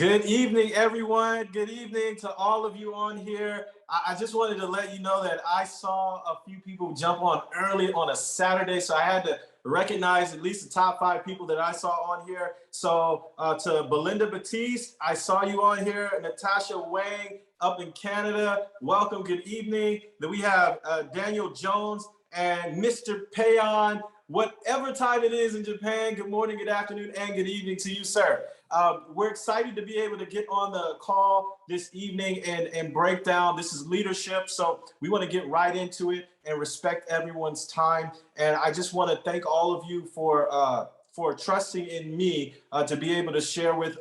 Good evening, everyone. Good evening to all of you on here. I just wanted to let you know that I saw a few people jump on early on a Saturday, so I had to recognize at least the top 5 people that I saw on here. So to Belinda Batiste, I saw you on here. Natasha Wang up in Canada, welcome, good evening. Then we have Daniel Jones and Mr. Payon. Whatever time it is in Japan, good morning, good afternoon, and good evening to you, sir. We're excited to be able to get on the call this evening and break down. This is leadership, so we want to get right into it and respect everyone's time. And I just want to thank all of you for trusting in me to be able to share with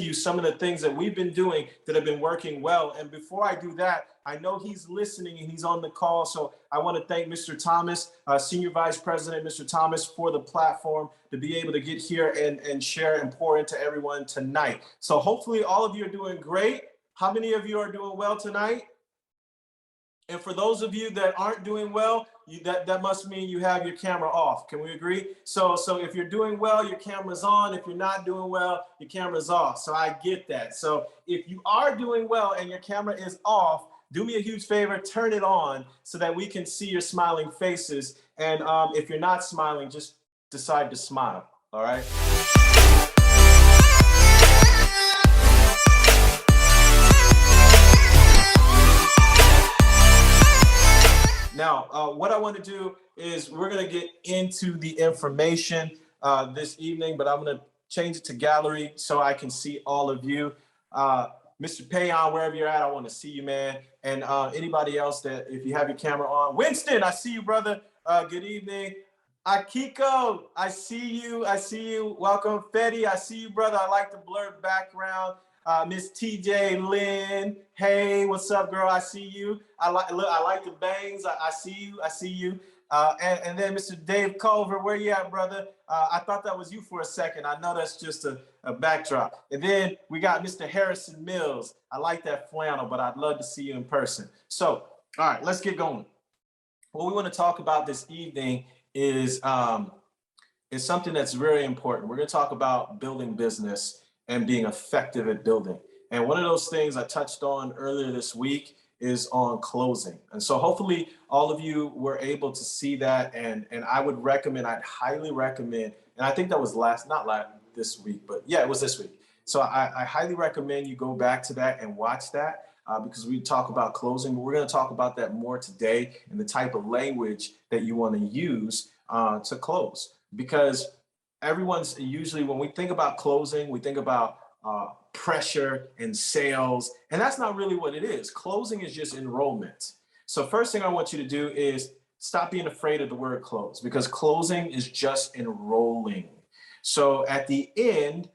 you some of the things that we've been doing that have been working well. And before I do that, I know he's listening and he's on the call. So I want to thank Mr. Thomas, Senior Vice President, Mr. Thomas, for the platform to be able to get here and share and pour into everyone tonight. So hopefully all of you are doing great. How many of you are doing well tonight? And for those of you that aren't doing well, that must mean you have your camera off. Can we agree? So if you're doing well, your camera's on. If you're not doing well, your camera's off. So I get that. So if you are doing well and your camera is off, do me a huge favor, turn it on so that we can see your smiling faces. And if you're not smiling, just decide to smile. All right. Now, what I want to do is we're going to get into the information this evening, but I'm going to change it to gallery so I can see all of you. Mr. Payon, wherever you're at, I want to see you, man. And anybody else that, if you have your camera on. Winston, I see you, brother. Good evening. Akiko, I see you. I see you. Welcome. Fetty, I see you, brother. I like the blurred background. Miss TJ Lynn, hey, what's up, girl? I see you. I like the bangs. I see you. I see you. And then Mr. Dave Culver, where you at, brother? I thought that was you for a second. I know that's just a backdrop. And then we got Mr. Harrison Mills. I like that flannel, but I'd love to see you in person. So, all right, let's get going. What we want to talk about this evening is something that's very important. We're going to talk about building business and being effective at building. And one of those things I touched on earlier this week is on closing. And so hopefully all of you were able to see that. And I would recommend, I'd highly recommend, and I think that was not this week, but yeah, it was this week. So I highly recommend you go back to that and watch that because we talk about closing, but we're going to talk about that more today and the type of language that you want to use to close. Because everyone's usually, when we think about closing, we think about pressure and sales, and that's not really what it is. Closing is just enrollment. So first thing I want you to do is stop being afraid of the word close, because closing is just enrolling. So at the end,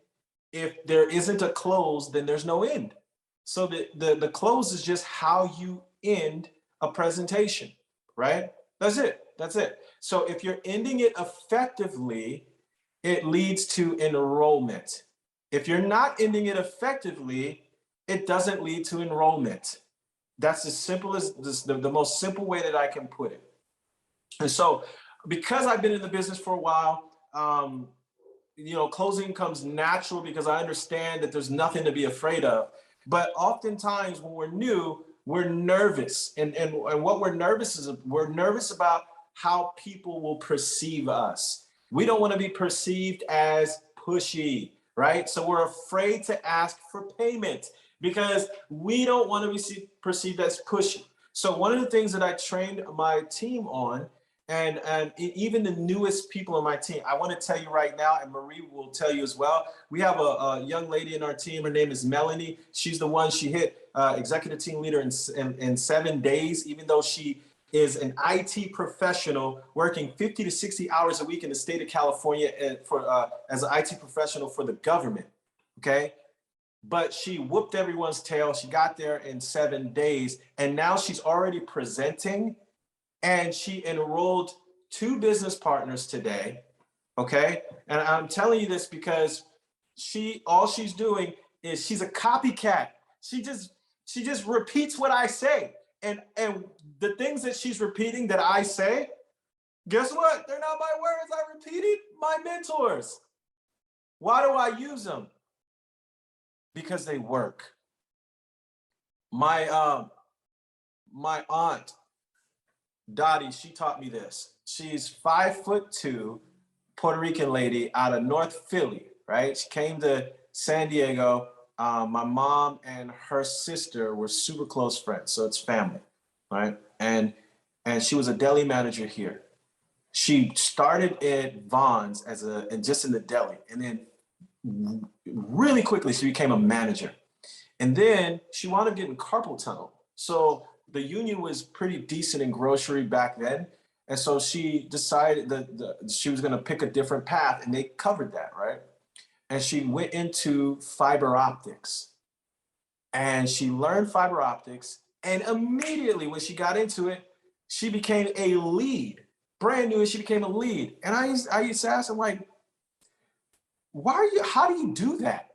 if there isn't a close, then there's no end. So the close is just how you end a presentation, right? That's it. That's it. So if you're ending it effectively, it leads to enrollment. If you're not ending it effectively, it doesn't lead to enrollment. That's as simple as the most simple way that I can put it. And so because I've been in the business for a while, closing comes natural because I understand that there's nothing to be afraid of. But oftentimes when we're new, we're nervous. And what we're nervous about how people will perceive us. We don't want to be perceived as pushy, right? So we're afraid to ask for payment because we don't want to be perceived as pushy. So one of the things that I trained my team on, and even the newest people on my team, I want to tell you right now, and Marie will tell you as well, we have a young lady in our team. Her name is Melanie. She's the one, she hit executive team leader in 7 days, even though she is an IT professional working 50 to 60 hours a week in the state of California as an IT professional for the government, okay? But she whooped everyone's tail. She got there in 7 days, and now she's already presenting, and she enrolled 2 business partners today, okay? And I'm telling you this because all she's doing is she's a copycat. She just repeats what I say. And the things that she's repeating that I say, guess what? They're not my words. I repeated my mentors. Why do I use them? Because they work. My aunt Dottie, she taught me this. She's 5'2", Puerto Rican lady out of North Philly, right? She came to San Diego. My mom and her sister were super close friends, so it's family, right? And she was a deli manager here. She started at Vaughn's and just in the deli, and then really quickly she became a manager. And then she wound up getting carpal tunnel. So the union was pretty decent in grocery back then. And so she decided that she was going to pick a different path, and they covered that, right? And she went into fiber optics, and she learned fiber optics. And immediately when she got into it, she became a lead, brand new, and she became a lead. And I used to ask her, like, how do you do that?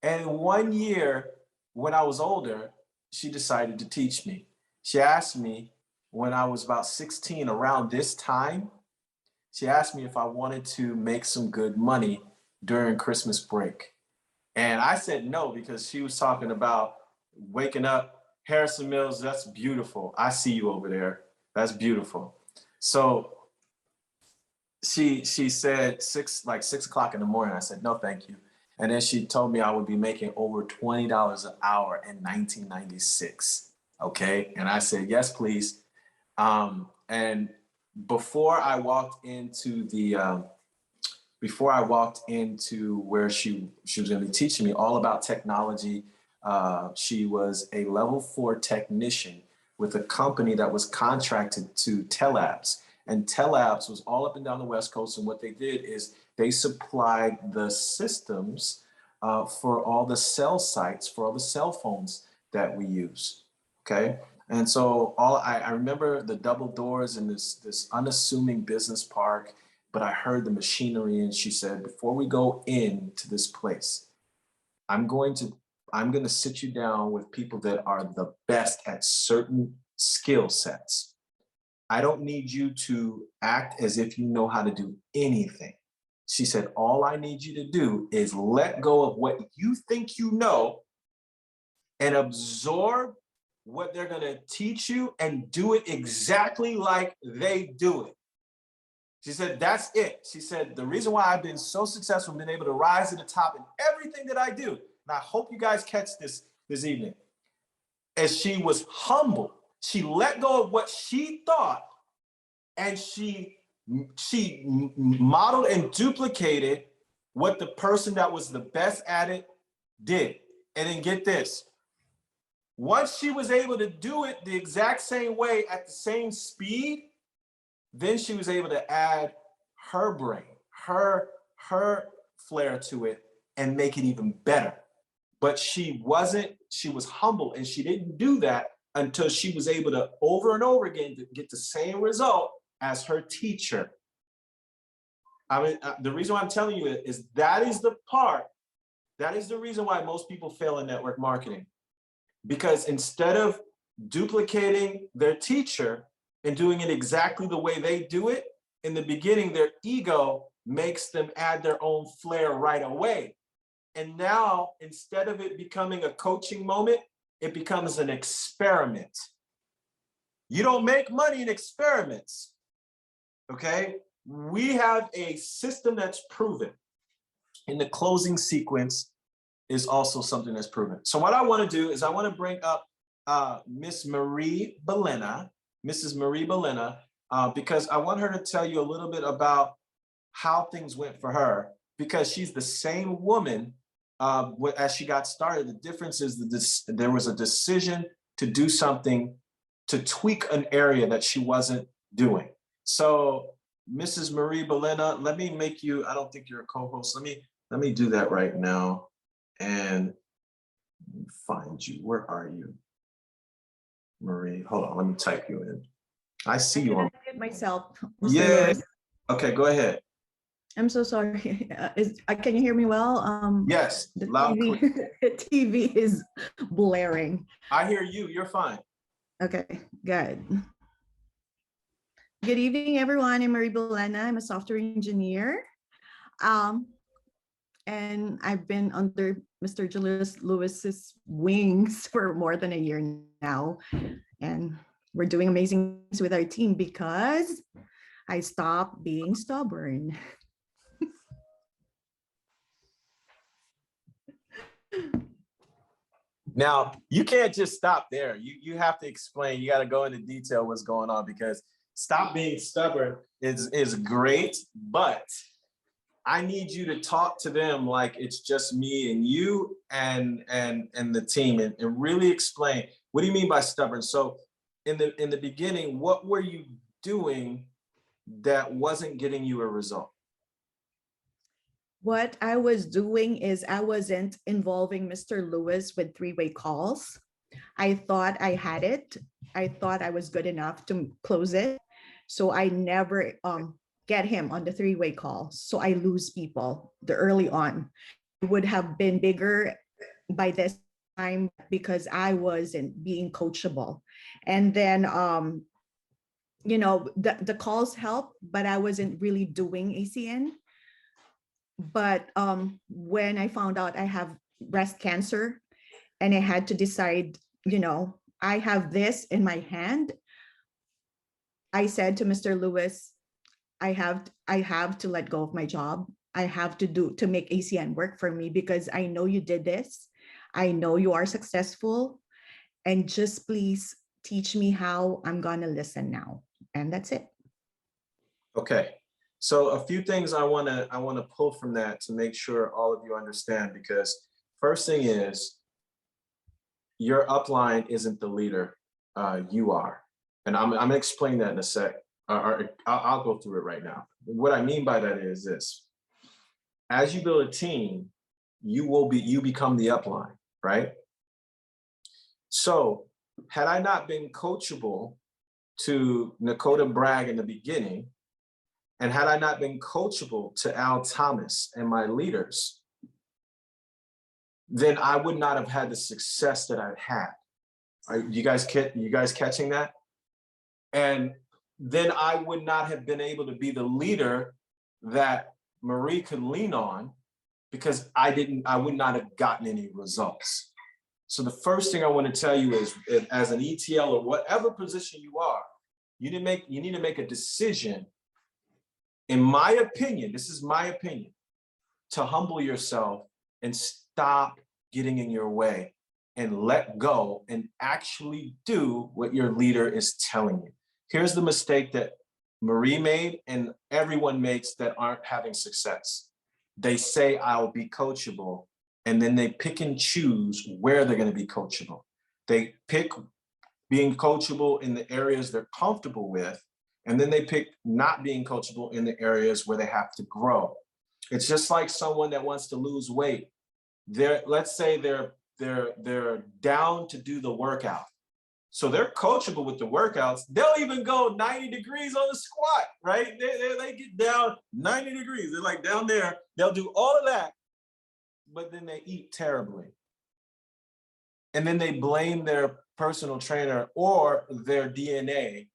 And one year when I was older, she decided to teach me. She asked me when I was about 16, around this time, she asked me if I wanted to make some good money during Christmas break. And I said no, because she was talking about waking up. Harrison Mills, that's beautiful. I see you over there. That's beautiful. So she said 6 o'clock in the morning. I said, no, thank you. And then she told me I would be making over $20 an hour in 1996. Okay. And I said, yes, please. And before I walked into where she was going to be teaching me all about technology, she was a level 4 technician with a company that was contracted to Telabs. And Telabs was all up and down the West Coast. And what they did is they supplied the systems for all the cell sites, for all the cell phones that we use. Okay. And so I remember the double doors in this unassuming business park, but I heard the machinery, and she said, before we go into this place, I'm going to sit you down with people that are the best at certain skill sets. I don't need you to act as if you know how to do anything. She said, all I need you to do is let go of what you think you know and absorb what they're going to teach you and do it exactly like they do it. She said, that's it. She said, the reason why I've been so successful, been able to rise to the top in everything that I do, and I hope you guys catch this evening, as she was humble. She let go of what she thought, and she modeled and duplicated what the person that was the best at it did. And then get this. Once she was able to do it the exact same way at the same speed, then she was able to add her brain, her flair to it, and make it even better. But she was humble, and she didn't do that until she was able to over and over again to get the same result as her teacher. I mean, the reason why I'm telling you it is that is the reason why most people fail in network marketing. Because instead of duplicating their teacher and doing it exactly the way they do it, in the beginning, their ego makes them add their own flair right away. And now, instead of it becoming a coaching moment, it becomes an experiment. You don't make money in experiments, okay? We have a system that's proven. And the closing sequence is also something that's proven. So what I want to do is I want to bring up Mrs. Marie Belena, because I want her to tell you a little bit about how things went for her, because she's the same woman as she got started. The difference is there was a decision to do something to tweak an area that she wasn't doing. So Mrs. Marie Belena, let me make you, I don't think you're a co-host. Let me do that right now and find you. Where are you? Marie, hold on, let me type you in. I see you on myself. Yeah. Okay, go ahead. I'm so sorry. Can you hear me well? Yes, the loud TV, the TV is blaring. I hear you. You're fine. Okay, good. Good evening, everyone. I'm Marie Belena. I'm a software engineer. and I've been under Mr. Julius Lewis's wings for more than a year now. And we're doing amazing things with our team because I stopped being stubborn. Now, you can't just stop there. You have to explain. You got to go into detail what's going on, because stop being stubborn is great, but I need you to talk to them like it's just me and you and the team, and really explain, what do you mean by stubborn? So in the beginning, what were you doing that wasn't getting you a result? What I was doing is I wasn't involving Mr. Lewis with three-way calls. I thought I had it. I thought I was good enough to close it. So I never get him on the three-way call. So I lose people the early on. It would have been bigger by this time because I wasn't being coachable. And then the calls help, but I wasn't really doing ACN. But when I found out I have breast cancer and I had to decide, I have this in my hand, I said to Mr. Lewis, I have to let go of my job. I have to make ACN work for me, because I know you did this. I know you are successful, and just please teach me how I'm gonna listen now. And that's it. Okay. So a few things I want to pull from that to make sure all of you understand, because first thing is, your upline isn't the leader, you are. And I'm going to explain that in a sec, or I'll go through it right now. What I mean by that is this: as you build a team, you become the upline, right? So had I not been coachable to Nakota Bragg in the beginning, and had I not been coachable to Al Thomas and my leaders, then I would not have had the success that I've had. Are you guys catching that? And then I would not have been able to be the leader that Marie could lean on, because I would not have gotten any results. So the first thing I want to tell you is, as an ETL or whatever position you are, you need to make a decision. In my opinion, this is my opinion, to humble yourself and stop getting in your way and let go and actually do what your leader is telling you. Here's the mistake that Marie made and everyone makes that aren't having success. They say, I'll be coachable, and then they pick and choose where they're going to be coachable. They pick being coachable in the areas they're comfortable with, and then they pick not being coachable in the areas where they have to grow. It's just like someone that wants to lose weight. Let's say they're down to do the workout. So they're coachable with the workouts. They'll even go 90 degrees on the squat, right? They get down 90 degrees. They're like down there. They'll do all of that, but then they eat terribly. And then they blame their personal trainer or their DNA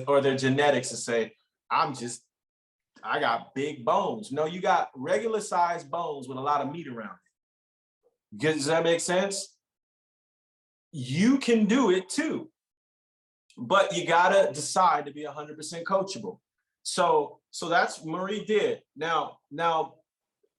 or their genetics to say, I got big bones. No, you got regular sized bones with a lot of meat around it. Does that make sense? You can do it too, but you gotta decide to be 100% coachable. So that's Marie did. Now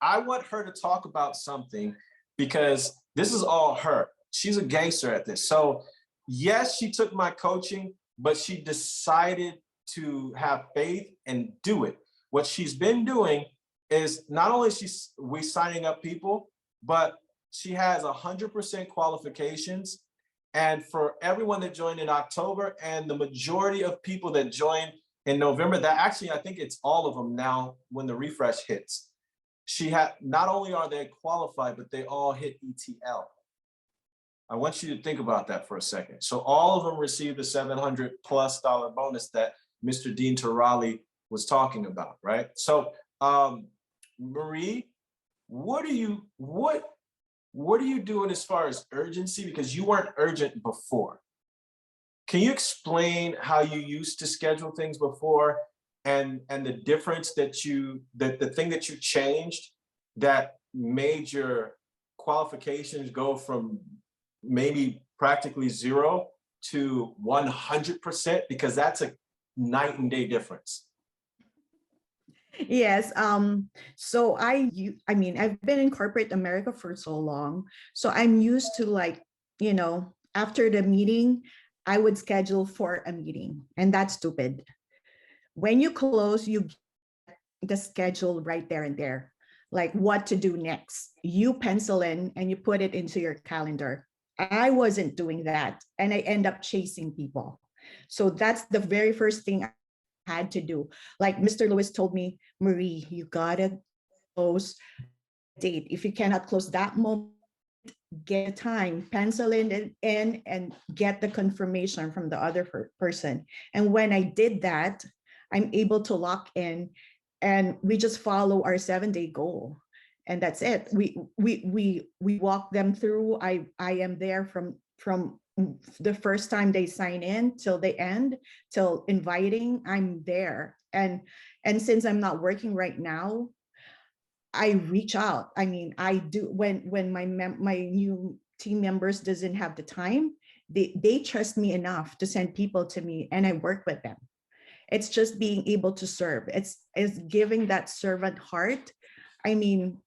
I want her to talk about something, because this is all her. She's a gangster at this. So yes, she took my coaching, but she decided to have faith and do it. What she's been doing is not only we signing up people, but she has 100% qualifications. And for everyone that joined in October and the majority of people that joined in November, that actually, I think it's all of them now when the refresh hits. Not only are they qualified, but they all hit ETL. I want you to think about that for a second. So all of them received the $700+ bonus that Mr. Dean Terali was talking about, right? So Marie, what are you doing as far as urgency? Because you weren't urgent before. Can you explain how you used to schedule things before, and the difference the thing that you changed that made your qualifications go from maybe practically 0 to 100%? Because that's a night and day difference. Yes. So I mean, I've been in corporate America for so long. So I'm used to, like, after the meeting, I would schedule for a meeting, and that's stupid. When you close, you get the schedule right there and there, like what to do next. You pencil in and you put it into your calendar. I wasn't doing that, and I end up chasing people. So that's the very first thing I had to do. Like Mr. Lewis told me, Marie, you gotta close date. If you cannot close that moment, get time, pencil in and get the confirmation from the other person. And when I did that, I'm able to lock in, and we just follow our 7-day goal. And that's it. We walk them through. I am there from the first time they sign in till the end, till inviting. I'm there. And since I'm not working right now, I reach out. I mean, I do when my new team members doesn't have the time, they trust me enough to send people to me, and I work with them. It's just being able to serve. It's giving that servant heart. I mean,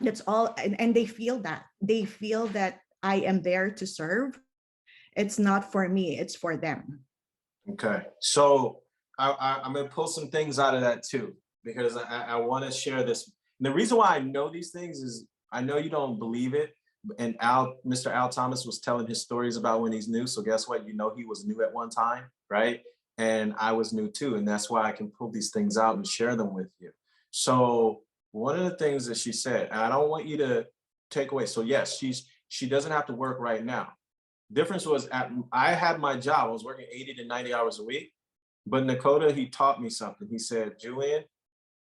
that's all. And they feel that. They feel that I am there to serve. It's not for me, it's for them. Okay. So I'm going to pull some things out of that too, because I want to share this. And the reason why I know these things is I know you don't believe it. And Mr. Al Thomas was telling his stories about when he's new. So guess what? You know, he was new at one time, right? And I was new too. And that's why I can pull these things out and share them with you. So one of the things that she said, and I don't want you to take away. So yes, she doesn't have to work right now. Difference was I had my job. I was working 80 to 90 hours a week. But Nakota, he taught me something. He said, Julian,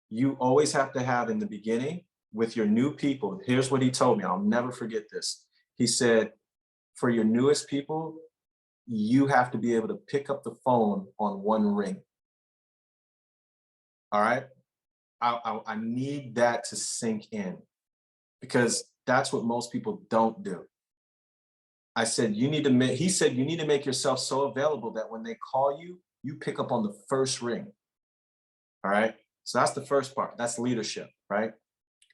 you always have to have in the beginning with your new people. Here's what he told me. I'll never forget this. He said, for your newest people, you have to be able to pick up the phone on one ring. All right. I need that to sink in, because that's what most people don't do. I said, he said, you need to make yourself so available that when they call you, you pick up on the first ring. All right. So that's the first part. That's leadership, right?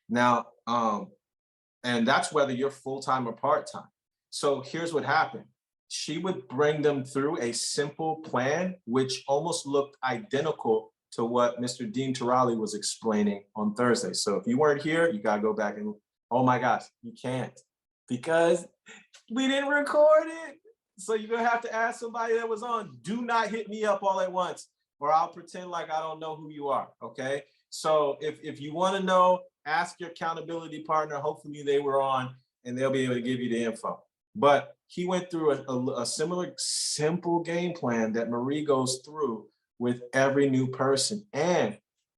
Now, and that's whether you're full-time or part-time. So here's what happened. She would bring them through a simple plan, which almost looked identical to what Mr. Dean Terali was explaining on Thursday. So if you weren't here, you got to go back and, oh my gosh, you can't, because we didn't record it. So you're going to have to ask somebody that was on. Do not hit me up all at once, or I'll pretend like I don't know who you are, okay? So if you want to know, ask your accountability partner. Hopefully they were on, and they'll be able to give you the info. But he went through a similar simple game plan that Marie goes through with every new person. And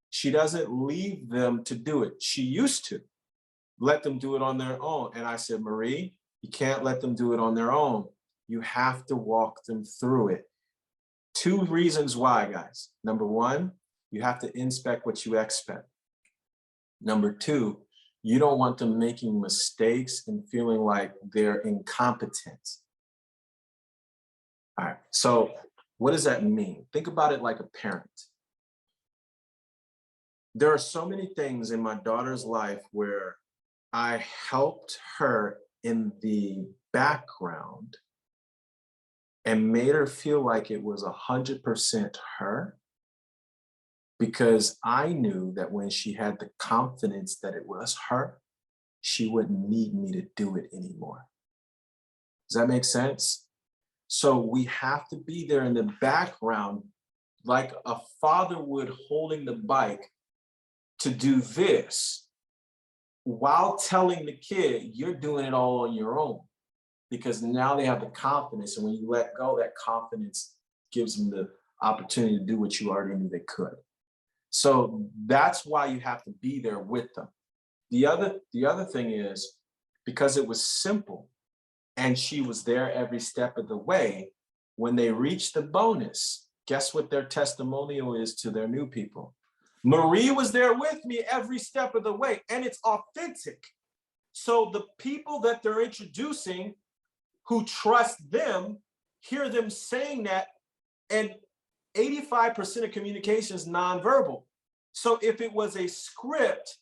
she doesn't leave them to do it. She used to let them do it on their own. And I said, Marie, you can't let them do it on their own. You have to walk them through it. 2 reasons why, guys. Number 1, you have to inspect what you expect. Number 2, you don't want them making mistakes and feeling like they're incompetent. All right, so what does that mean? Think about it like a parent. There are so many things in my daughter's life where I helped her in the background and made her feel like it was 100% her, because I knew that when she had the confidence that it was her, she wouldn't need me to do it anymore. Does that make sense? So we have to be there in the background, like a father would holding the bike to do this, while telling the kid, you're doing it all on your own, because now they have the confidence. And when you let go, that confidence gives them the opportunity to do what you already knew they could. So that's why you have to be there with them. The other thing is, because it was simple and she was there every step of the way, when they reached the bonus, guess what their testimonial is to their new people? Marie was there with me every step of the way, and it's authentic. So the people that they're introducing who trust them hear them saying that, and 85% of communication is nonverbal. So if it was a script,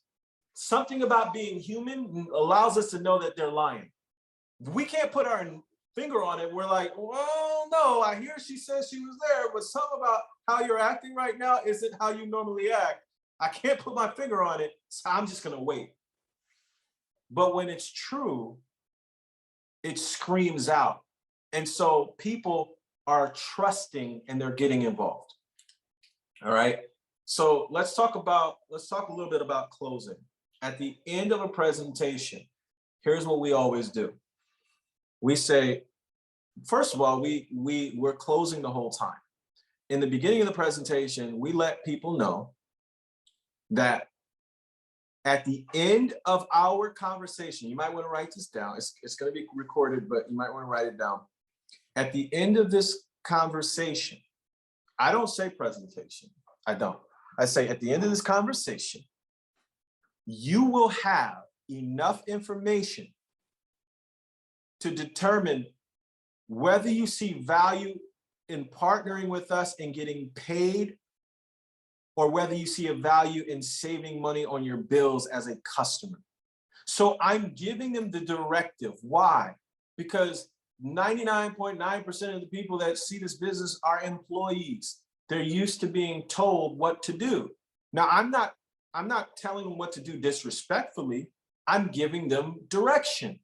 something about being human allows us to know that they're lying. We can't put our finger on it. We're like, well, no, I hear she says she was there, but something about how you're acting right now isn't how you normally act. I can't put my finger on it, so I'm just gonna wait. But when it's true, it screams out. And so people are trusting and they're getting involved. All right. So let's talk a little bit about closing. At the end of a presentation, here's what we always do. We say, first of all, we're closing the whole time. In the beginning of the presentation, we let people know that at the end of our conversation, you might want to write this down. It's going to be recorded, but you might want to write it down. At the end of this conversation, I don't say presentation. I don't. I say at the end of this conversation, you will have enough information to determine whether you see value in partnering with us and getting paid, or whether you see a value in saving money on your bills as a customer. So I'm giving them the directive. Why? Because 99.9% of the people that see this business are employees. They're used to being told what to do. Now, I'm not telling them what to do disrespectfully. I'm giving them direction,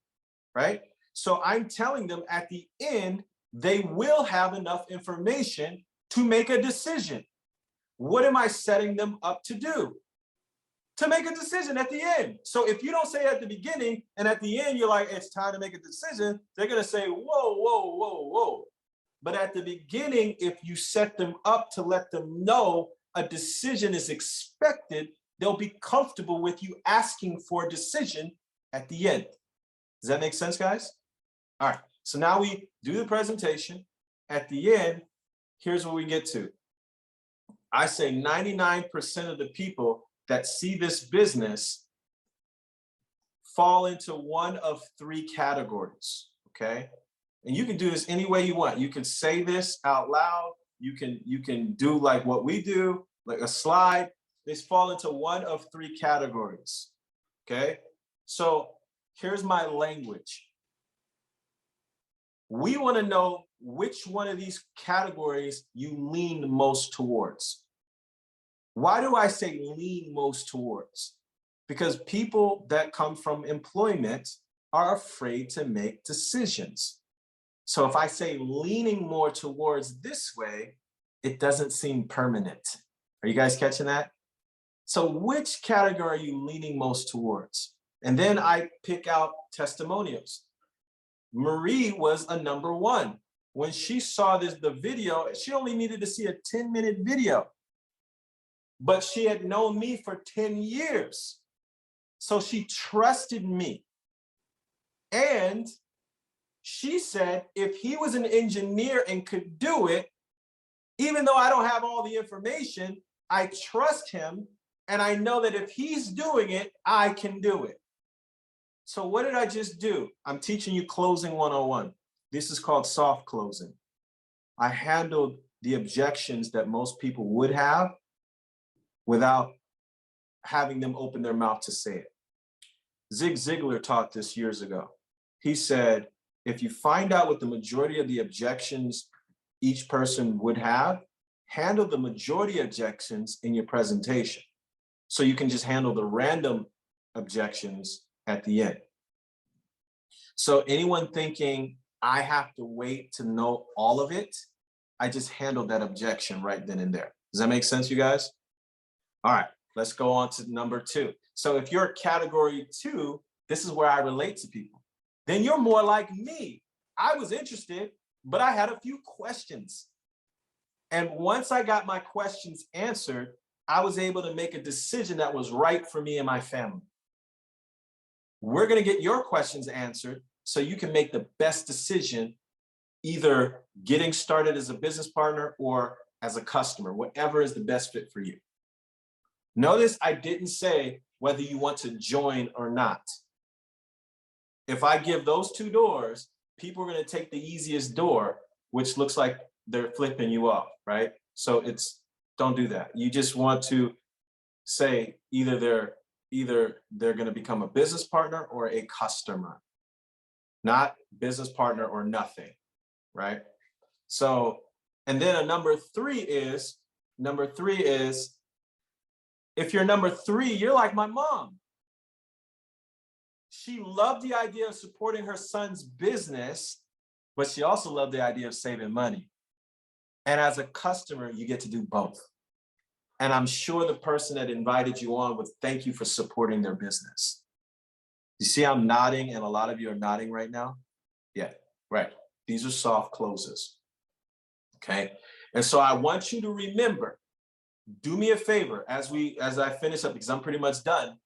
right? So I'm telling them at the end, they will have enough information to make a decision. What am I setting them up to do? To make a decision at the end. So if you don't say at the beginning and at the end, you're like, it's time to make a decision, they're gonna say, whoa, whoa, whoa, whoa. But at the beginning, if you set them up to let them know a decision is expected, they'll be comfortable with you asking for a decision at the end. Does that make sense, guys? All right, so now we do the presentation. At the end, here's what we get to. I say 99% of the people that see this business fall into one of three categories, okay? And you can do this any way you want. You can say this out loud. You can do like what we do, like a slide. They fall into one of three categories, okay? So here's my language. We want to know which one of these categories you lean most towards. Why do I say lean most towards? Because people that come from employment are afraid to make decisions. So if I say leaning more towards this way, it doesn't seem permanent. Are you guys catching that? So which category are you leaning most towards? And then I pick out testimonials. Marie was a number one. When she saw the video, she only needed to see a 10-minute video. But she had known me for 10 years. So she trusted me. And she said, if he was an engineer and could do it, even though I don't have all the information, I trust him. And I know that if he's doing it, I can do it. So what did I just do? I'm teaching you closing 101. This is called soft closing. I handled the objections that most people would have without having them open their mouth to say it. Zig Ziglar taught this years ago. He said, if you find out what the majority of the objections each person would have, handle the majority objections in your presentation. So you can just handle the random objections at the end. So anyone thinking, I have to wait to know all of it, I just handled that objection right then and there. Does that make sense, you guys? All right, let's go on to number 2. So if you're category 2, this is where I relate to people. Then you're more like me. I was interested, but I had a few questions. And once I got my questions answered, I was able to make a decision that was right for me and my family. We're going to get your questions answered so you can make the best decision, either getting started as a business partner or as a customer, whatever is the best fit for you. Notice I didn't say whether you want to join or not. If I give those two doors, people are going to take the easiest door, which looks like they're flipping you off, right? So don't do that. You just want to say either they're going to become a business partner or a customer, not business partner or nothing, right? So, and then a number three is, if you're number three, you're like my mom. She loved the idea of supporting her son's business, but she also loved the idea of saving money. And as a customer, you get to do both. And I'm sure the person that invited you on would thank you for supporting their business. You see, I'm nodding, and a lot of you are nodding right now. Yeah, right. These are soft closes. Okay. And so I want you to remember, do me a favor as I finish up, because I'm pretty much done.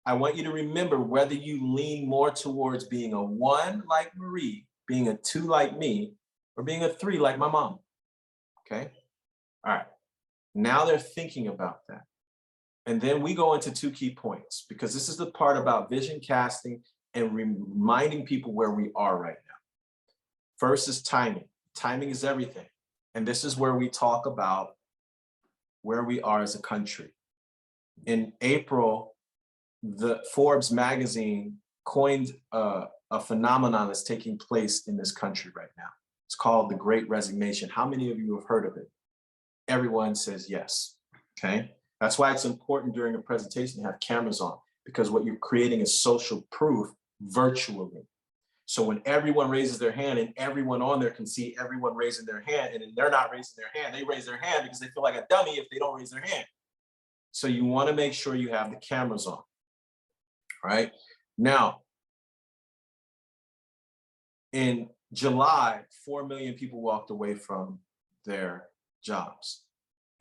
I want you to remember whether you lean more towards being a 1 like Marie, being a 2 like me, or being a 3 like my mom. Okay. All right. Now they're thinking about that. And then we go into 2 key points, because this is the part about vision casting and reminding people where we are right now. First is timing. Timing is everything. And this is where we talk about where we are as a country. In April, the Forbes magazine coined a phenomenon that's taking place in this country right now. It's called the Great Resignation. How many of you have heard of it? Everyone says yes, okay? That's why it's important during a presentation to have cameras on, because what you're creating is social proof virtually. So when everyone raises their hand and everyone on there can see everyone raising their hand, and then they're not raising their hand, they raise their hand because they feel like a dummy if they don't raise their hand. So you want to make sure you have the cameras on, right? Now, in July, 4 million people walked away from their jobs.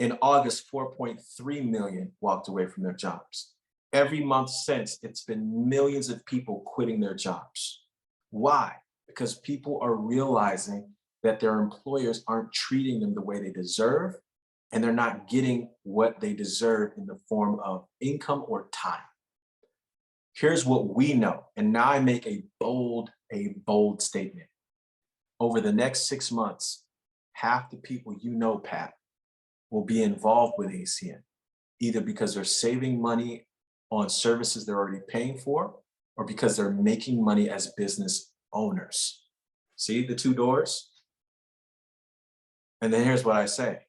In August, 4.3 million walked away from their jobs. Every month since, it's been millions of people quitting their jobs. Why? Because people are realizing that their employers aren't treating them the way they deserve, and they're not getting what they deserve in the form of income or time. Here's what we know, and now I make a bold statement. Over the next 6 months, half the people you know, Pat, will be involved with ACN, either because they're saving money on services they're already paying for, or because they're making money as business owners. See the 2 doors? And then here's what I say.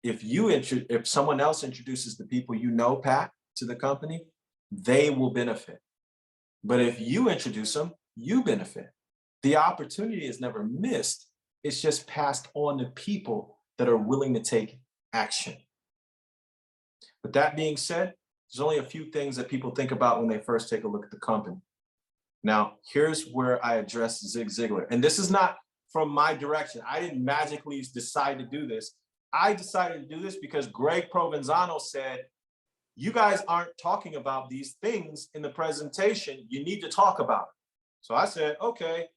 If someone else introduces the people you know, Pat, to the company, they will benefit. But if you introduce them, you benefit. The opportunity is never missed. It's just passed on to people that are willing to take action. With that being said, there's only a few things that people think about when they first take a look at the company. Now, here's where I address Zig Ziglar. And this is not from my direction. I didn't magically decide to do this. I decided to do this because Greg Provenzano said, you guys aren't talking about these things in the presentation. You need to talk about it. So I said, okay,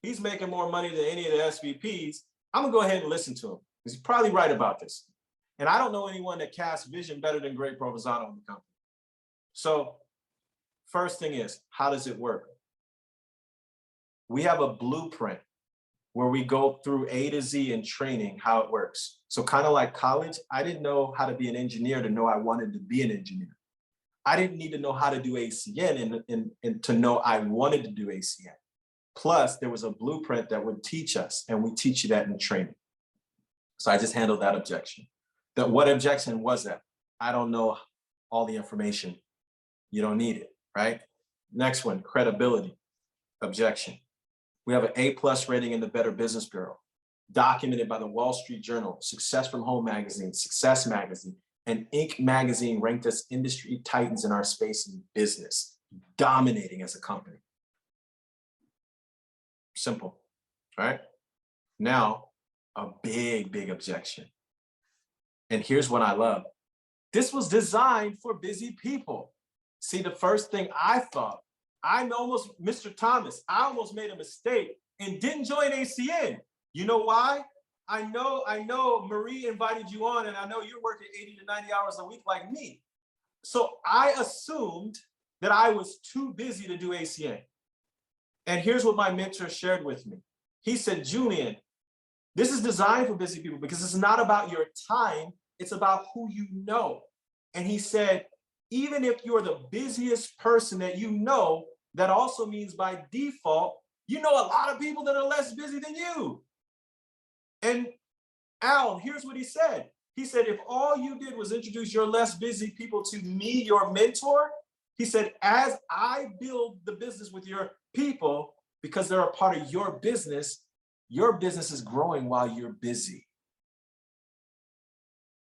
he's making more money than any of the SVPs. I'm gonna go ahead and listen to him, because he's probably right about this. And I don't know anyone that casts vision better than Greg Provenzano in the company. So first thing is, how does it work? We have a blueprint where we go through A to Z in training how it works. So kind of like college, I didn't know how to be an engineer to know I wanted to be an engineer. I didn't need to know how to do ACN and to know I wanted to do ACN. Plus, there was a blueprint that would teach us, and we teach you that in training. So I just handled that objection. What objection was that? I don't know all the information. You don't need it, right? Next one, credibility. Objection. We have an A+ rating in the Better Business Bureau, documented by the Wall Street Journal, Success from Home magazine, Success magazine, and Inc. magazine ranked us industry titans in our space in business, dominating as a company. Simple, right? Now, a big objection. And here's what I love. This was designed for busy people. See, the first thing I thought, I'm almost Mr. Thomas. I almost made a mistake and didn't join ACN. You know why? I know Marie invited you on, and I know you're working 80 to 90 hours a week like me. So I assumed that I was too busy to do ACN. And here's what my mentor shared with me. He said, Julian, this is designed for busy people because it's not about your time, it's about who you know. And he said, even if you're the busiest person that you know, that also means by default, you know a lot of people that are less busy than you. And Al, here's what he said. He said, if all you did was introduce your less busy people to me, your mentor, he said, as I build the business with your people, because they're a part of your business is growing while you're busy.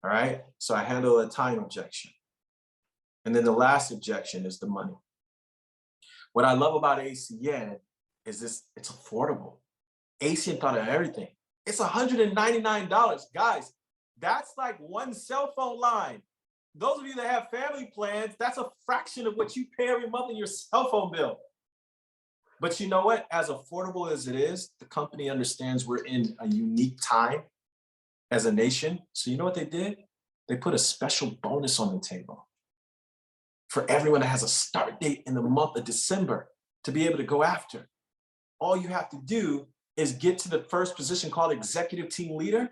All right, so I handle a time objection. And then the last objection is the money. What I love about ACN is it's affordable. ACN thought of everything. It's $199. Guys, that's like one cell phone line. Those of you that have family plans, that's a fraction of what you pay every month in your cell phone bill. But you know what? As affordable as it is, the company understands we're in a unique time as a nation. So you know what they did? They put a special bonus on the table for everyone that has a start date in the month of December to be able to go after. All you have to do is get to the first position called executive team leader.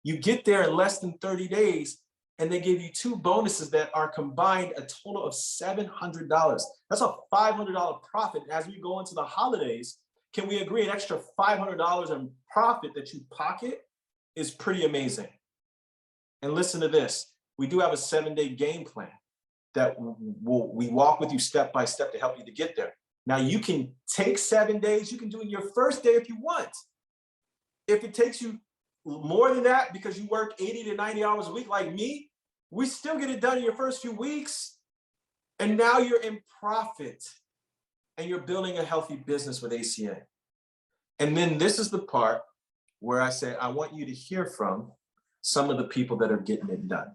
You get there in less than 30 days, and they give you 2 bonuses that are combined a total of $700. That's a $500 profit. As we go into the holidays, can we agree an extra $500 in profit that you pocket is pretty amazing? And listen to this. We do have a 7-day game plan that we walk with you step by step to help you to get there. Now you can take 7 days. You can do it in your first day if you want. If it takes you more than that because you work 80 to 90 hours a week like me, we still get it done in your first few weeks. And now you're in profit and you're building a healthy business with ACN. And then this is the part where I say, I want you to hear from some of the people that are getting it done.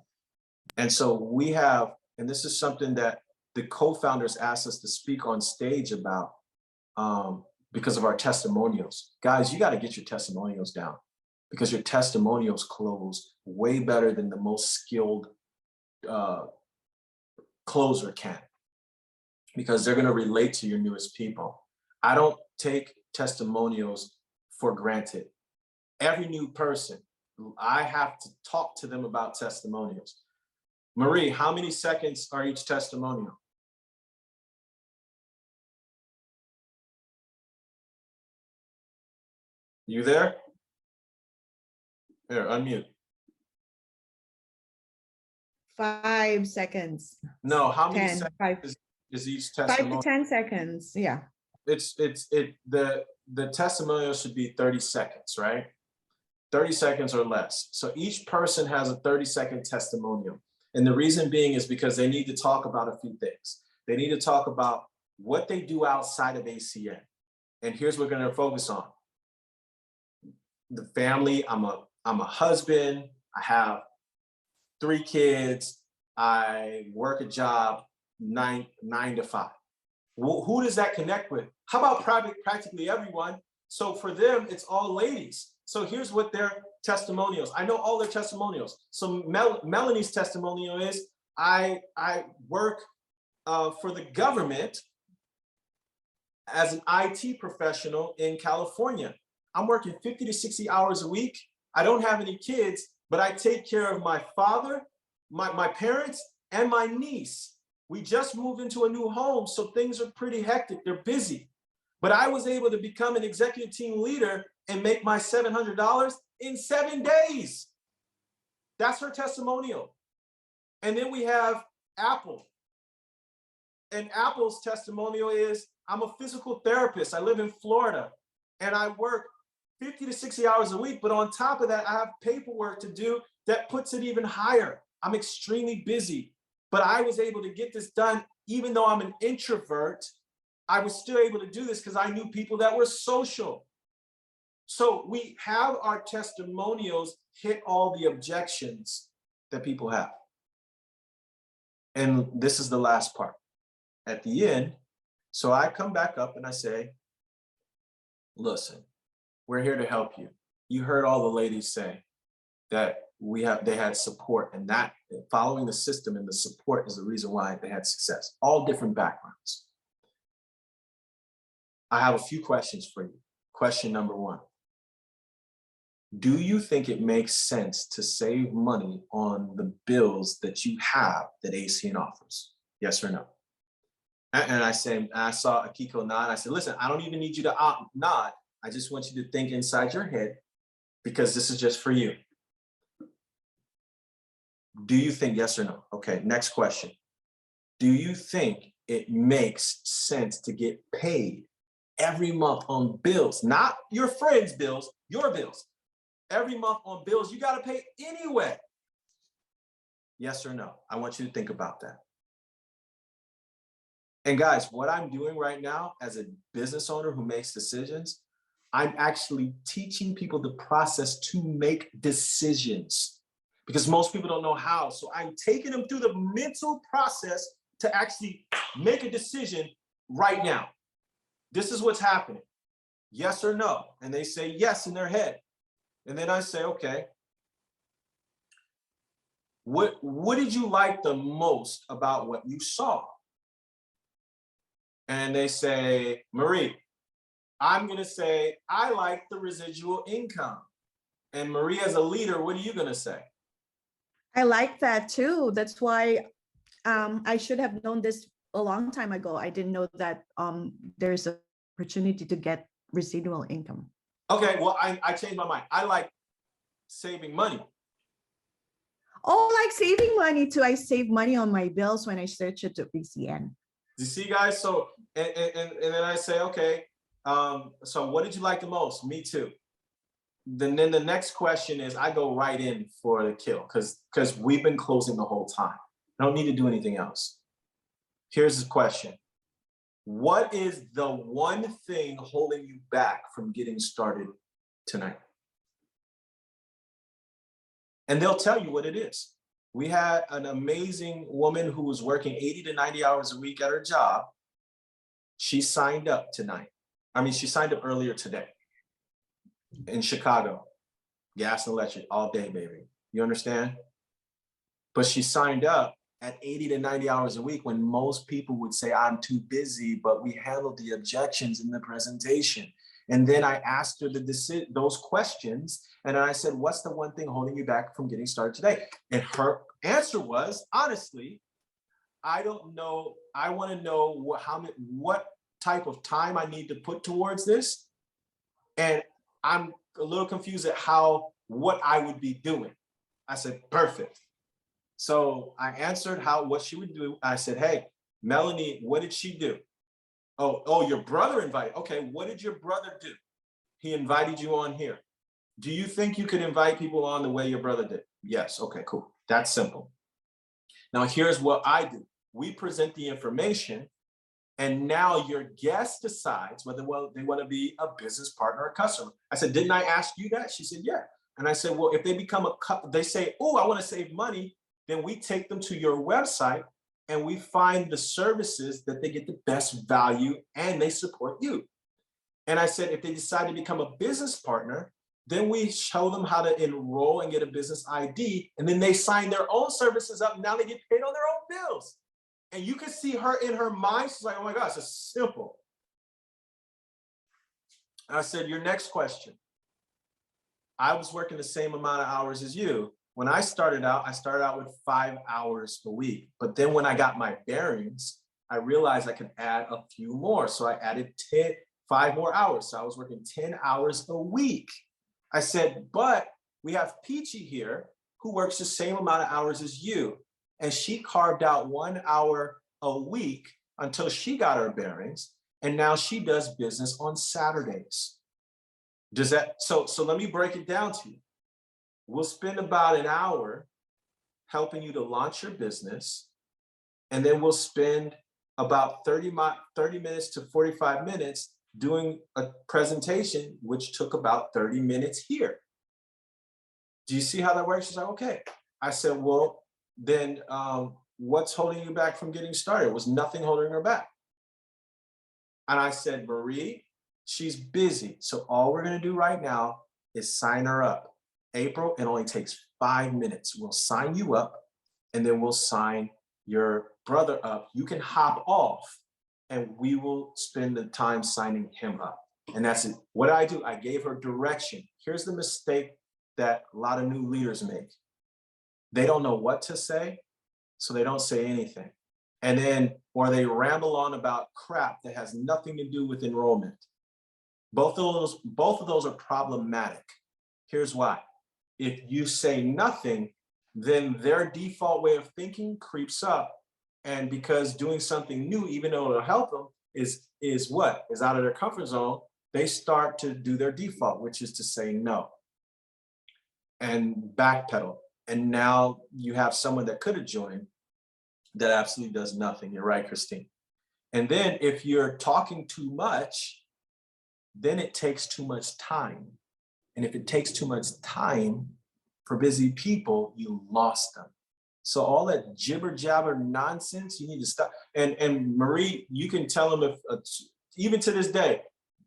And so we have, and this is something that the co-founders asked us to speak on stage about because of our testimonials. Guys, you got to get your testimonials down because your testimonials close way better than the most skilled closer can, because they're going to relate to your newest people. I don't take testimonials for granted. Every new person, I have to talk to them about testimonials. Marie, how many seconds are each testimonial? You there? Here, unmute. 5 seconds. No, how many 10, seconds 5, is each 5 testimonial? to 10 seconds. Yeah. The testimonial should be 30 seconds, right? 30 seconds or less. So each person has a 30-second testimonial. And the reason being is because they need to talk about a few things. They need to talk about what they do outside of ACN. And here's what we're going to focus on. The family, I'm a husband, I have 3 kids, I work a job 9 to 5. Who does that connect with? How about practically everyone? So for them, it's all ladies. So here's what their testimonials. I know all their testimonials. So Melanie's testimonial is, I work for the government as an IT professional in California. I'm working 50 to 60 hours a week. I don't have any kids, but I take care of my father, my parents, and my niece. We just moved into a new home, so things are pretty hectic. They're busy. But I was able to become an executive team leader and make my $700 in 7 days. That's her testimonial. And then we have Apple. And Apple's testimonial is, I'm a physical therapist. I live in Florida and I work 50 to 60 hours a week. But on top of that, I have paperwork to do that puts it even higher. I'm extremely busy, but I was able to get this done. Even though I'm an introvert, I was still able to do this because I knew people that were social. So we have our testimonials hit all the objections that people have. And this is the last part. At the end, so I come back up and I say, listen, we're here to help you. You heard all the ladies say that they had support, and that following the system and the support is the reason why they had success. All different backgrounds. I have a few questions for you. Question number one. Do you think it makes sense to save money on the bills that you have that ACN offers? Yes or no? And I saw Akiko nod. I said, listen, I don't even need you to nod. I just want you to think inside your head, because this is just for you. Do you think yes or no? Okay, next question. Do you think it makes sense to get paid every month on bills, not your friends' bills, your bills? Every month on bills you got to pay anyway. Yes or no? I want you to think about that. And guys, what I'm doing right now as a business owner who makes decisions, I'm actually teaching people the process to make decisions, because most people don't know how. So I'm taking them through the mental process to actually make a decision right now. This is what's happening. Yes or no? And they say yes in their head. And then I say, okay, what did you like the most about what you saw? And they say, Marie, I'm going to say, I like the residual income. And Marie, as a leader, what are you going to say? I like that too. That's why I should have known this a long time ago. I didn't know that there's an opportunity to get residual income. Okay, well, I changed my mind. I like saving money. Oh, like saving money too. I save money on my bills when I search it to ACN. You see, guys? So, and then I say, okay, so what did you like the most? Me too. Then the next question is, I go right in for the kill, because we've been closing the whole time. I don't need to do anything else. Here's the question. What is the one thing holding you back from getting started tonight? And they'll tell you what it is. We had an amazing woman who was working 80 to 90 hours a week at her job. She signed up tonight. She signed up earlier today in Chicago. Gas and electric all day, baby. You understand? But she signed up at 80 to 90 hours a week when most people would say, I'm too busy, but we handled the objections in the presentation. And then I asked her those questions, and I said, what's the one thing holding you back from getting started today? And her answer was, honestly, I don't know. I want to know what type of time I need to put towards this. And I'm a little confused at what I would be doing. I said, perfect. So I answered what she would do. I said, hey, Melanie, what did she do? Oh, your brother invited. Okay, what did your brother do? He invited you on here. Do you think you could invite people on the way your brother did? Yes, okay, cool. That's simple. Now here's what I do. We present the information, and now your guest decides whether they want to be a business partner or customer. I said, didn't I ask you that? She said, yeah. And I said, well, if they become they say, oh, I want to save money, then we take them to your website and we find the services that they get the best value and they support you. And I said, if they decide to become a business partner, then we show them how to enroll and get a business ID. And then they sign their own services up. And now they get paid on their own bills. And you can see her in her mind. She's like, oh my gosh, it's simple. And I said, your next question. I was working the same amount of hours as you. When I started out with 5 hours a week. But then when I got my bearings, I realized I could add a few more. So I added 5 more hours. So I was working 10 hours a week. I said, but we have Peachy here who works the same amount of hours as you. And she carved out 1 hour a week until she got her bearings. And now she does business on Saturdays. So let me break it down to you. We'll spend about an hour helping you to launch your business. And then we'll spend about 30 minutes to 45 minutes doing a presentation, which took about 30 minutes here. Do you see how that works? She's like, okay. I said, well, then what's holding you back from getting started? It was nothing holding her back. And I said, Marie, she's busy. So all we're going to do right now is sign her up. April, it only takes 5 minutes. We'll sign you up, and then we'll sign your brother up. You can hop off, and we will spend the time signing him up. And that's it. What I do, I gave her direction. Here's the mistake that a lot of new leaders make. They don't know what to say, so they don't say anything. And then, or they ramble on about crap that has nothing to do with enrollment. Both of those are problematic. Here's why. If you say nothing, then their default way of thinking creeps up. And because doing something new, even though it'll help them, is out of their comfort zone, they start to do their default, which is to say no and backpedal. And now you have someone that could have joined that absolutely does nothing. You're right, Christine. And then if you're talking too much, then it takes too much time. And if it takes too much time for busy people, you lost them. So all that jibber jabber nonsense, you need to stop. And Marie, you can tell them if, even to this day,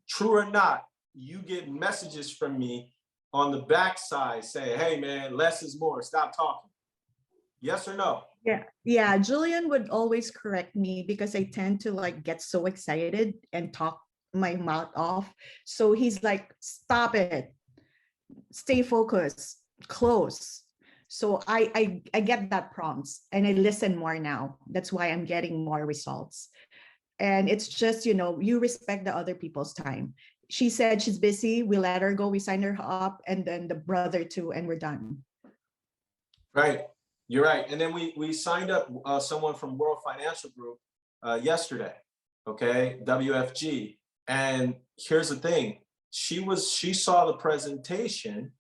true or not, you get messages from me on the backside saying, hey man, less is more, stop talking. Yes or no? Yeah, Julian would always correct me because I tend to like get so excited and talk my mouth off. So he's like, stop it, stay focused, close. So I get that prompts and I listen more now. That's why I'm getting more results. And it's just, you respect the other people's time. She said she's busy, we let her go, we signed her up, and then the brother too, and we're done. Right, you're right. And then we signed up someone from World Financial Group yesterday, okay, WFG. And here's the thing, she saw the presentation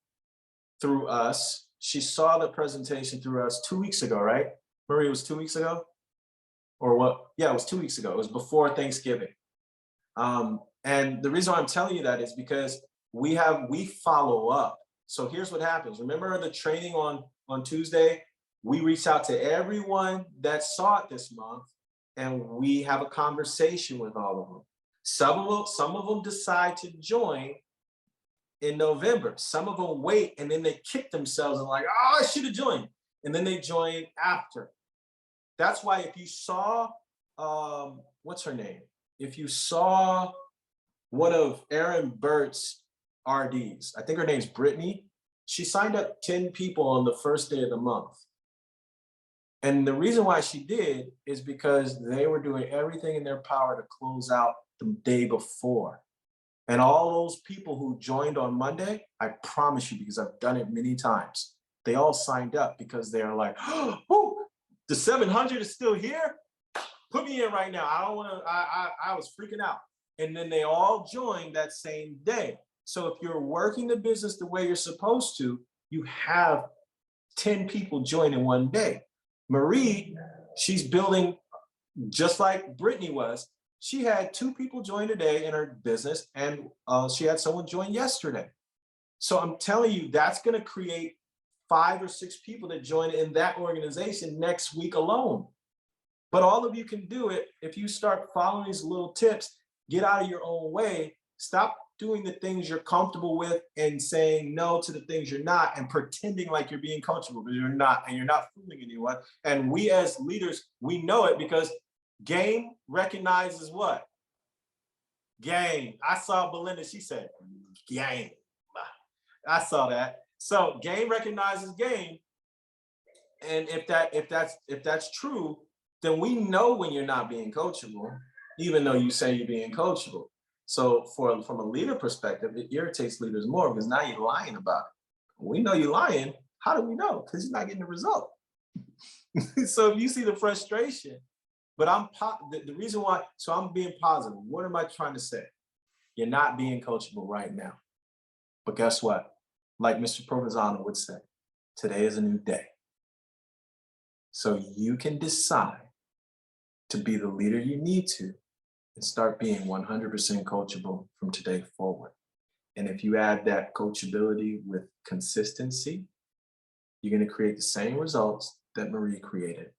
through us. She saw the presentation through us 2 weeks ago, right? Marie, it was 2 weeks ago? Or what? Yeah, it was 2 weeks ago. It was before Thanksgiving. And the reason why I'm telling you that is because we follow up. So here's what happens. Remember the training on Tuesday? We reached out to everyone that saw it this month, and we have a conversation with all of them. Some of them decide to join in November. Some of them wait, and then they kick themselves and like, oh, I should have joined. And then they join after. That's why if you saw, what's her name? If you saw one of Aaron Burt's RDs, I think her name's Brittany, she signed up 10 people on the first day of the month. And the reason why she did is because they were doing everything in their power to close out the day before. And all those people who joined on Monday, I promise you, because I've done it many times, they all signed up because they're like, oh, the 700 is still here? Put me in right now. I don't want to, I was freaking out. And then they all joined that same day. So if you're working the business the way you're supposed to, you have 10 people join in one day. Marie, she's building just like Brittany was. She had 2 people join today in her business, and she had someone join yesterday. So I'm telling you, that's going to create 5 or 6 people that join in that organization next week alone. But all of you can do it if you start following these little tips. Get out of your own way. Stop doing the things you're comfortable with and saying no to the things you're not and pretending like you're being coachable, but you're not, and you're not fooling anyone. And we as leaders, we know it because game recognizes what? Game. I saw Belinda, she said, game. I saw that. So game recognizes game. And if that's true, then we know when you're not being coachable, even though you say you're being coachable. So from a leader perspective, it irritates leaders more because now you're lying about it. We know you're lying. How do we know? Because you're not getting the result. So if you see the frustration, but the reason why, so I'm being positive. What am I trying to say? You're not being coachable right now. But guess what? Like Mr. Provenzano would say, today is a new day. So you can decide to be the leader you need to and start being 100% coachable from today forward. And if you add that coachability with consistency, you're going to create the same results that Marie created.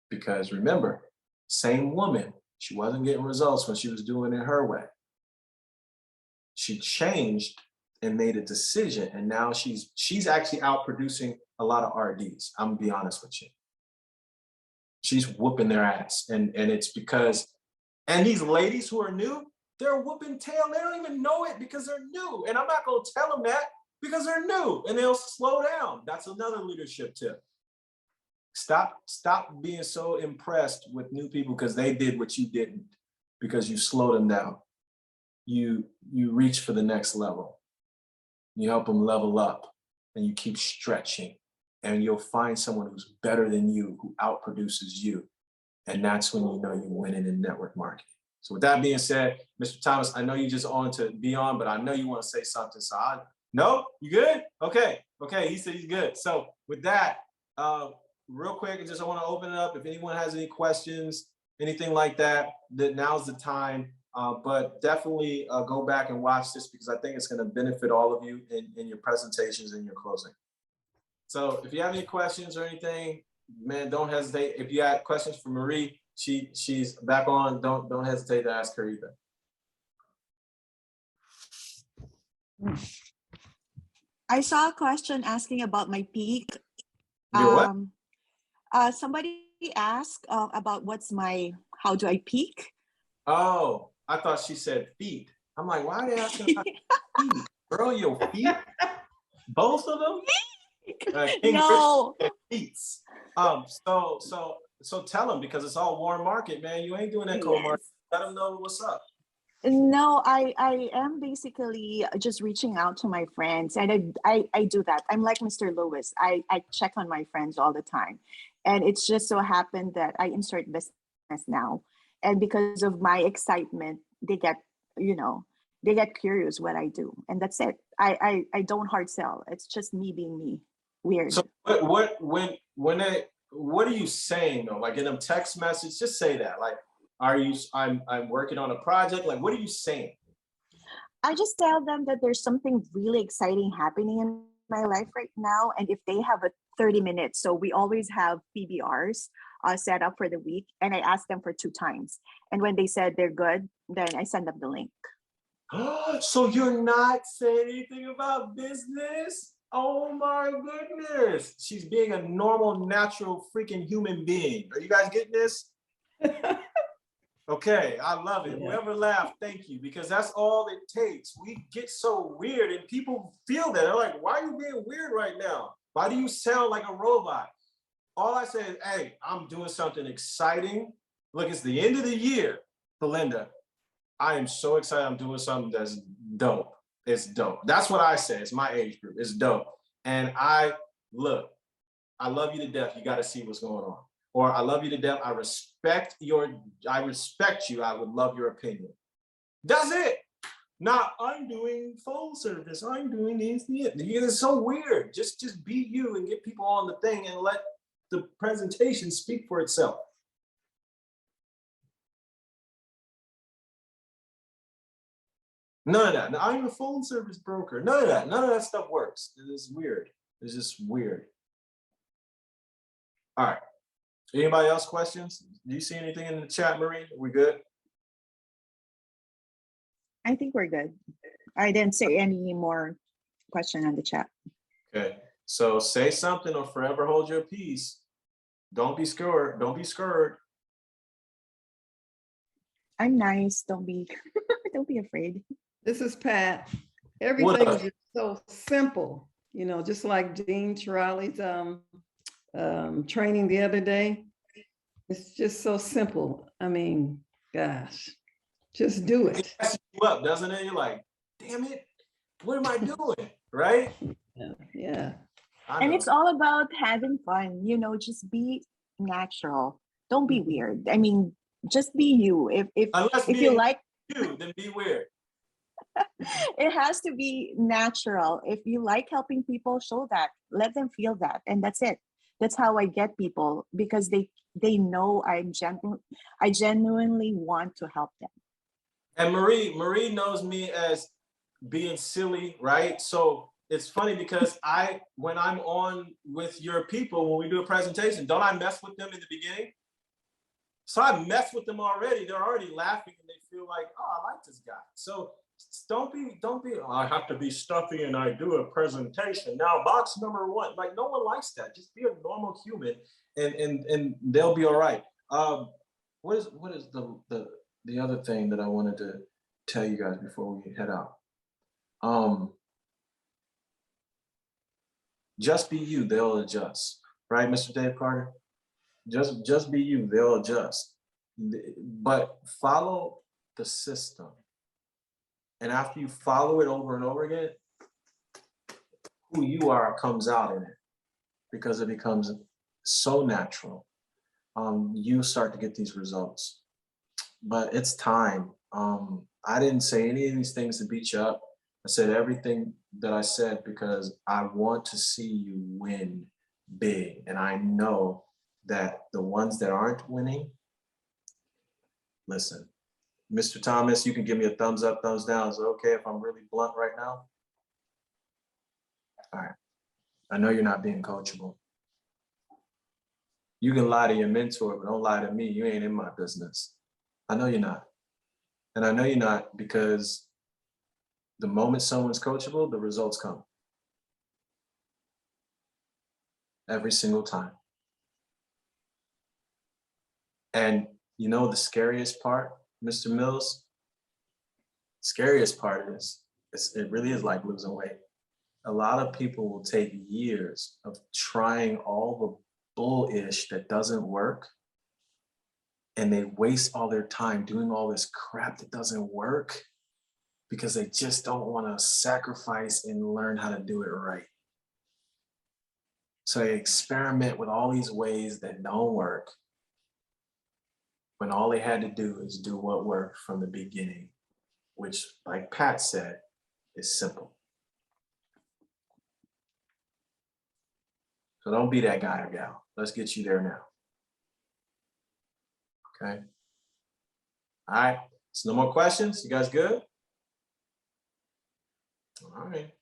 Because remember, same woman, she wasn't getting results when she was doing it her way. She changed and made a decision. And now she's actually out producing a lot of RDs. I'm gonna be honest with you. She's whooping their ass. And it's because, and these ladies who are new, they're whooping tail. They don't even know it because they're new. And I'm not gonna tell them that because they're new and they'll slow down. That's another leadership tip. Stop being so impressed with new people because they did what you didn't, because you slowed them down. You reach for the next level. You help them level up and you keep stretching, and you'll find someone who's better than you, who outproduces you. And that's when you know you're winning in network marketing. So with that being said, Mr. Thomas, I know you just on to be on, but I know you want to say something. So no, you good? Okay, he said he's good. So with that, real quick, I want to open it up. If anyone has any questions, anything like that, now's the time. But definitely go back and watch this because I think it's going to benefit all of you in your presentations and your closing. So if you have any questions or anything, man, don't hesitate. If you have questions for Marie, she's back on. Don't hesitate to ask her either. I saw a question asking about my peak. Your what? Somebody asked about how do I peak? Oh, I thought she said feet. I'm like, why are they asking about feet? Girl, your feet? Both of them? No. Feet. So tell them, because it's all warm market, man. You ain't doing that cold market. Let them know what's up. No, I am basically just reaching out to my friends, and I do that. I'm like Mr. Lewis. I check on my friends all the time, and it's just so happened that I insert business now, and because of my excitement, they get curious what I do, and that's it. I don't hard sell. It's just me being me. Weird. So what are you saying though? Like in a text message, just say that. Like, I'm working on a project. Like, what are you saying? I just tell them that there's something really exciting happening in my life right now. And if they have a 30 minutes, so we always have PBRs set up for the week. And I ask them for 2 times. And when they said they're good, then I send them the link. So you're not saying anything about business? Oh my goodness. She's being a normal, natural, freaking human being. Are you guys getting this? Okay, I love it. Yeah. Whoever laughed, thank you, because that's all it takes. We get so weird and people feel that. They're like, why are you being weird right now? Why do you sound like a robot? All I say is, hey, I'm doing something exciting. Look, it's the end of the year, Belinda. I am so excited. I'm doing something that's dope. It's dope. That's what I say. It's my age group. It's dope. And I love you to death. You got to see what's going on. Or I love you to death. I respect you. I would love your opinion. That's it. Now I'm doing phone service. I'm doing this. It's so weird. Just be you and get people on the thing and let the presentation speak for itself. None of that. Now, I'm a phone service broker. None of that stuff works. It's weird. It's just weird. All right. Anybody else questions? Do you see anything in the chat, Marie? Are we good? I think we're good. I didn't say any more question on the chat. Okay. So say something or forever hold your peace. Don't be scared. Don't be scared. I'm nice. Don't be afraid. This is Pat. Everything is just so simple, just like Dean Charlie's training the other day. It's just so simple. I mean, gosh, just do it. It messes you up, doesn't it? You're like, damn it, what am I doing? Right? Yeah. And it's all about having fun, just be natural. Don't be weird. I mean, just be you. If you like you, then be weird. It has to be natural. If you like helping people, show that. Let them feel that. And that's it. That's how I get people, because they know I genuinely want to help them. And Marie knows me as being silly, right? So it's funny because when I'm on with your people, when we do a presentation, don't I mess with them in the beginning? So I mess with them already. They're already laughing and they feel like, oh, I like this guy. So don't be, "Oh, I have to be stuffy and I do a presentation. Now, box number one." Like, no one likes that. Just be a normal human and they'll be all right. What is the other thing that I wanted to tell you guys before we head out? Just be you, they'll adjust. Right, Mr. Dave Carter? Just be you, they'll adjust. But follow the system. And after you follow it over and over again, who you are comes out in it because it becomes so natural. You start to get these results. But it's time. I didn't say any of these things to beat you up. I said everything that I said because I want to see you win big. And I know that the ones that aren't winning, listen, Mr. Thomas, you can give me a thumbs up, thumbs down. Is it okay if I'm really blunt right now? All right. I know you're not being coachable. You can lie to your mentor, but don't lie to me. You ain't in my business. I know you're not. And I know you're not because the moment someone's coachable, the results come. Every single time. And you know the scariest part, Mr. Mills? Scariest part is, it really is like losing weight. A lot of people will take years of trying all the bullish that doesn't work, and they waste all their time doing all this crap that doesn't work because they just don't want to sacrifice and learn how to do it right. So they experiment with all these ways that don't work when all they had to do is do what worked from the beginning, which, like Pat said, is simple. So don't be that guy or gal. Let's get you there now. Okay. All right. So no more questions. You guys good? All right.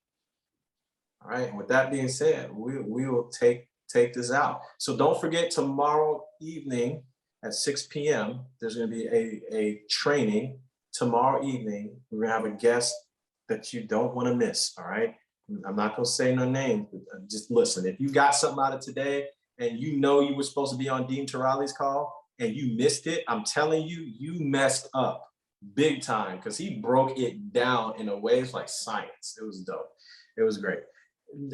All right. And with that being said, we will take this out. So don't forget, tomorrow evening at 6 p.m., there's going to be a training tomorrow evening. We're going to have a guest that you don't want to miss. All right. I'm not going to say no names, but just listen. If you got something out of today and you know you were supposed to be on Dean Turali's call and you missed it, I'm telling you, you messed up big time because he broke it down in a way it's like science. It was dope. It was great.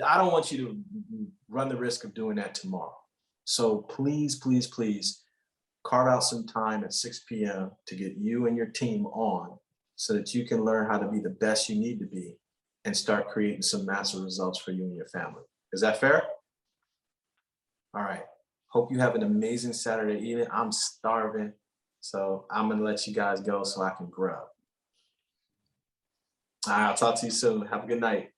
I don't want you to run the risk of doing that tomorrow. So please, please, please carve out some time at 6 p.m. to get you and your team on so that you can learn how to be the best you need to be and start creating some massive results for you and your family. Is that fair? All right. Hope you have an amazing Saturday evening. I'm starving, so I'm going to let you guys go so I can grub. All right, I'll talk to you soon. Have a good night.